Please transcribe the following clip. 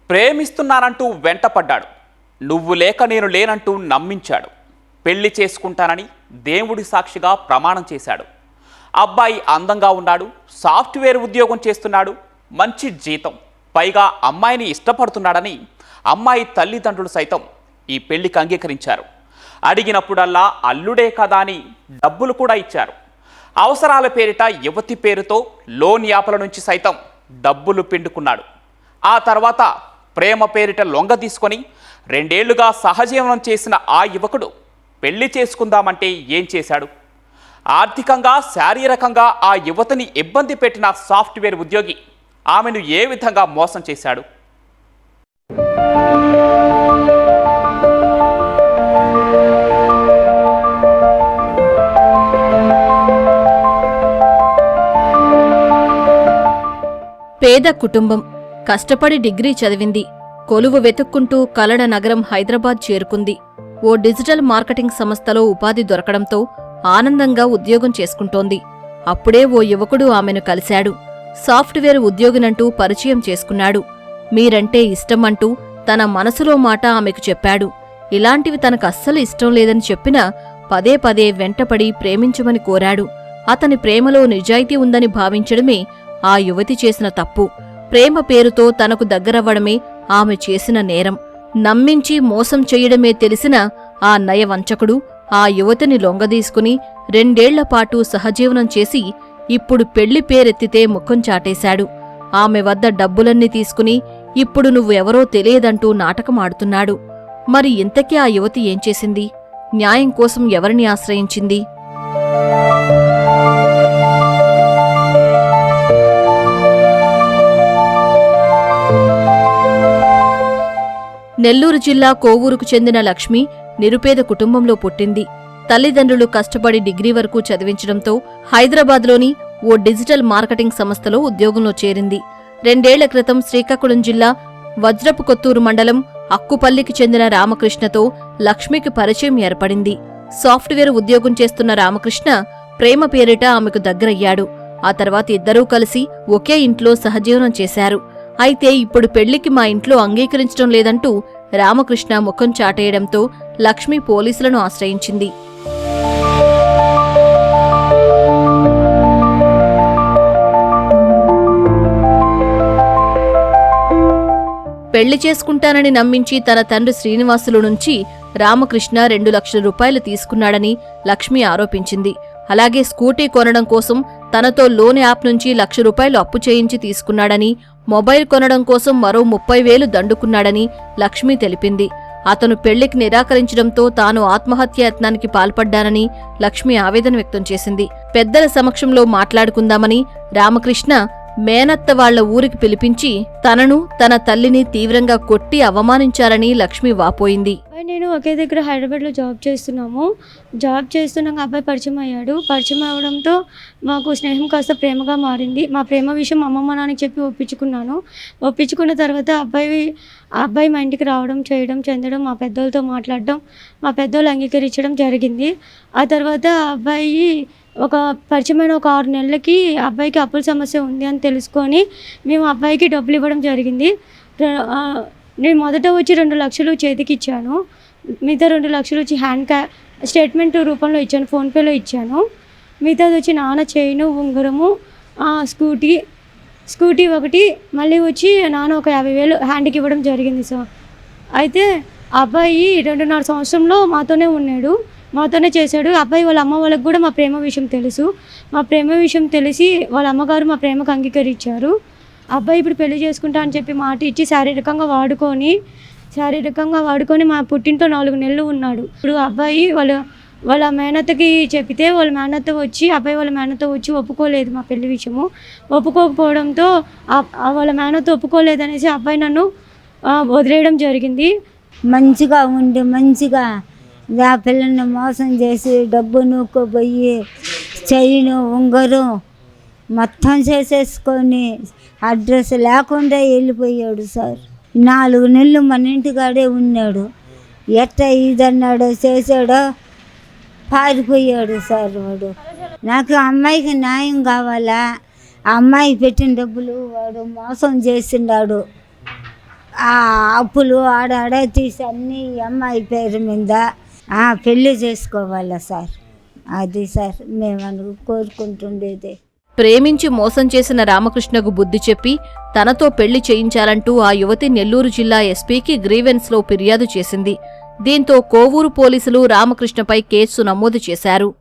ప్రేమిస్తున్నానంటూ వెంటపడ్డాడు. నువ్వు లేక నేను లేనంటూ నమ్మించాడు. పెళ్లి చేసుకుంటానని దేవుడి సాక్షిగా ప్రమాణం చేశాడు. అబ్బాయి అందంగా ఉన్నాడు, సాఫ్ట్వేర్ ఉద్యోగం చేస్తున్నాడు, మంచి జీతం, పైగా అమ్మాయిని ఇష్టపడుతున్నాడని అమ్మాయి తల్లిదండ్రులు సైతం ఈ పెళ్లికి అంగీకరించారు. అడిగినప్పుడల్లా అల్లుడే కదా అని డబ్బులు కూడా ఇచ్చారు. అవసరాల పేరిట యువతి పేరుతో లోన్ యాపల నుంచి సైతం డబ్బులు పిండుకున్నాడు. ఆ తర్వాత ప్రేమ పేరిట లొంగ తీసుకొని 2 ఏళ్లుగా సహజీవనం చేసిన ఆ యువకుడు పెళ్లి చేసుకుందామంటే ఏం చేశాడు? ఆర్థికంగా, శారీరకంగా ఆ యువతిని ఇబ్బంది పెట్టిన సాఫ్ట్వేర్ ఉద్యోగి ఆమెను ఏ విధంగా మోసం చేశాడు? పేద కుటుంబం, కష్టపడి డిగ్రీ చదివింది. కొలువు వెతుక్కుంటూ కలడ నగరం హైదరాబాద్ చేరుకుంది. ఓ డిజిటల్ మార్కెటింగ్ సంస్థలో ఉపాధి దొరకడంతో ఆనందంగా ఉద్యోగం చేసుకుంటోంది. అప్పుడే ఓ యువకుడు ఆమెను కలిశాడు. సాఫ్ట్వేర్ ఉద్యోగినంటూ పరిచయం చేసుకున్నాడు. మీరంటే ఇష్టమంటూ తన మనసులో మాట ఆమెకు చెప్పాడు. ఇలాంటివి తనకు అస్సలు ఇష్టం లేదని చెప్పినా పదే పదే వెంటపడి ప్రేమించమని కోరాడు. అతని ప్రేమలో నిజాయితీ ఉందని భావించడమే ఆ యువతి చేసిన తప్పు. ప్రేమ పేరుతో తనకు దగ్గరవ్వడమే ఆమె చేసిన నేరం. నమ్మించి మోసం చెయ్యడమే తెలిసిన ఆ నయవంచకుడు ఆ యువతిని లొంగదీసుకుని 2 ఏళ్లపాటు సహజీవనం చేసి ఇప్పుడు పెళ్లి పేరెత్తితే ముఖం చాటేశాడు. ఆమె వద్ద డబ్బులన్నీ తీసుకుని ఇప్పుడు నువ్వెవరో తెలియదంటూ నాటకమాడుతున్నాడు. మరి ఇంతకీ ఆ యువతి ఏం చేసింది? న్యాయం కోసం ఎవరిని ఆశ్రయించింది? నెల్లూరు జిల్లా కోవూరుకు చెందిన లక్ష్మి నిరుపేద కుటుంబంలో పుట్టింది. తల్లిదండ్రులు కష్టపడి డిగ్రీ వరకు చదివించడంతో హైదరాబాద్లోని ఓ డిజిటల్ మార్కెటింగ్ సంస్థలో ఉద్యోగంలో చేరింది. 2 ఏళ్ల క్రితం శ్రీకాకుళం జిల్లా వజ్రపు కొత్తూరు మండలం అక్కుపల్లికి చెందిన రామకృష్ణతో లక్ష్మికి పరిచయం ఏర్పడింది. సాఫ్ట్వేర్ ఉద్యోగం చేస్తున్న రామకృష్ణ ప్రేమ పేరిట ఆమెకు దగ్గరయ్యాడు. ఆ తర్వాత ఇద్దరూ కలిసి ఒకే ఇంట్లో సహజీవనం చేశారు. అయితే ఇప్పుడు పెళ్లికి మా ఇంట్లో అంగీకరించడం లేదంటూ రామకృష్ణ ముఖం చాటేయడంతో లక్ష్మి పోలీసులను ఆశ్రయించింది. పెళ్లి చేసుకుంటానని నమ్మించి తన తండ్రి శ్రీనివాసులు నుంచి రామకృష్ణ 2 లక్షల రూపాయలు తీసుకున్నాడని లక్ష్మి ఆరోపించింది. అలాగే స్కూటీ కొనడం కోసం తనతో లోన్ యాప్ నుంచి 1 లక్ష రూపాయలు అప్పు చేయించి తీసుకున్నాడని, మొబైల్ కొనడం కోసం మరో 30,000 దండుకున్నాడని లక్ష్మి తెలిపింది. అతను పెళ్లికి నిరాకరించడంతో తాను ఆత్మహత్య యత్నానికి పాల్పడ్డానని లక్ష్మి ఆవేదన వ్యక్తం చేసింది. పెద్దల సమక్షంలో మాట్లాడుకుందామని రామకృష్ణ మేనత్త వాళ్ల ఊరికి పిలిపించి తనను, తన తల్లిని తీవ్రంగా కొట్టి అవమానించారని లక్ష్మి వాపోయింది. నేను ఒకే దగ్గర హైదరాబాద్లో జాబ్ చేస్తున్నాక అబ్బాయి పరిచయం అయ్యాడు. పరిచయం అవ్వడంతో మాకు స్నేహం కాస్త ప్రేమగా మారింది. మా ప్రేమ విషయం అమ్మమ్మ నాన్నకి చెప్పి ఒప్పించుకున్నాను. ఒప్పించుకున్న తర్వాత అబ్బాయి మా ఇంటికి రావడం, చేయడం, చెందడం, మా పెద్దోళ్ళతో మాట్లాడడం, మా పెద్దోళ్ళు అంగీకరించడం జరిగింది. ఆ తర్వాత అబ్బాయి పరిచయమైన 6 నెలలకి అబ్బాయికి అప్పుల సమస్య ఉంది అని తెలుసుకొని మేము అబ్బాయికి డబ్బులు ఇవ్వడం జరిగింది. నేను మొదట వచ్చి 2 లక్షలు చేతికి ఇచ్చాను. మిగతా 2 లక్షలు వచ్చి స్టేట్మెంట్ రూపంలో ఇచ్చాను, ఫోన్పేలో ఇచ్చాను. మిగతాది వచ్చి నాన్న చైను, ఉంగరము, స్కూటీ ఒకటి, మళ్ళీ వచ్చి నాన్న ఒక 50,000 హ్యాండ్కి ఇవ్వడం జరిగింది సార్. అయితే అబ్బాయి 2.5 సంవత్సరంలో మాతోనే ఉన్నాడు, మాతోనే చేశాడు. అబ్బాయి వాళ్ళ అమ్మ వాళ్ళకి కూడా మా ప్రేమ విషయం తెలుసు. మా ప్రేమ విషయం తెలిసి వాళ్ళ అమ్మగారు మా ప్రేమకు అంగీకరించారు. అబ్బాయి ఇప్పుడు పెళ్లి చేసుకుంటా అని చెప్పి మాట ఇచ్చి శారీరకంగా వాడుకొని మా పుట్టింట్లో 4 నెలలు ఉన్నాడు. ఇప్పుడు అబ్బాయి వాళ్ళ మేనత్తకి చెప్తే అబ్బాయి వాళ్ళ మేనత్త వచ్చి ఒప్పుకోలేదు మా పెళ్లి విషయము. ఒప్పుకోకపోవడంతో వాళ్ళ మేనత్త ఒప్పుకోలేదనేసి అబ్బాయి నన్ను వదిలేయడం జరిగింది. మంచిగా ఆ పిల్లల్ని మోసం చేసి డబ్బు నూక్కుపోయి చైను, ఉంగరం మొత్తం చేసేసుకొని అడ్రస్ లేకుండా వెళ్ళిపోయాడు సార్. 4 నెలలు మన ఇంటికాడే ఉన్నాడు. ఇదన్నాడో చేశాడో పారిపోయాడు సార్ వాడు. నాకు అమ్మాయికి న్యాయం కావాలా? ఆ అమ్మాయి పెట్టిన డబ్బులు వాడు మోసం చేసినాడు. ఆ అప్పులు ఆడాడ తీసి అన్నీ ఈ అమ్మాయి పేరు మీద పెళ్లి చేసుకోవాలా సార్. అది సార్ మేము కోరుకుంటుండేది. ప్రేమించి మోసం చేసిన రామకృష్ణకు బుద్ధి చెప్పి తనతో పెళ్లి చేయించాలంటూ ఆ యువతి నెల్లూరు జిల్లా ఎస్పీకి గ్రీవెన్స్లో ఫిర్యాదు చేసింది. దీంతో కోవూరు పోలీసులు రామకృష్ణపై కేసు నమోదు చేశారు.